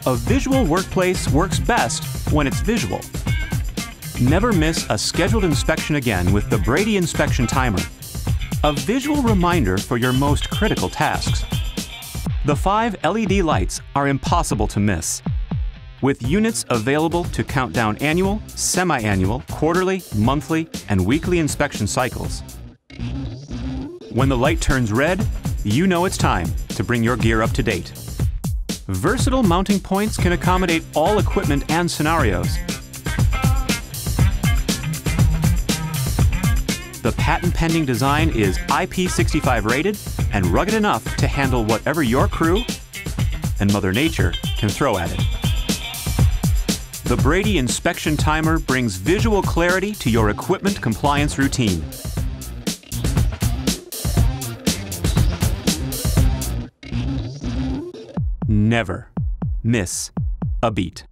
A visual workplace works best when it's visual. Never miss a scheduled inspection again with the Brady Inspection Timer, a visual reminder for your most critical tasks. The 5 LED lights are impossible to miss, with units available to count down annual, semi-annual, quarterly, monthly, and weekly inspection cycles. When the light turns red, you know it's time to bring your gear up to date. Versatile mounting points can accommodate all equipment and scenarios. The patent-pending design is IP65 rated and rugged enough to handle whatever your crew and Mother Nature can throw at it. The Brady Inspection Timer brings visual clarity to your equipment compliance routine. Never miss a beat.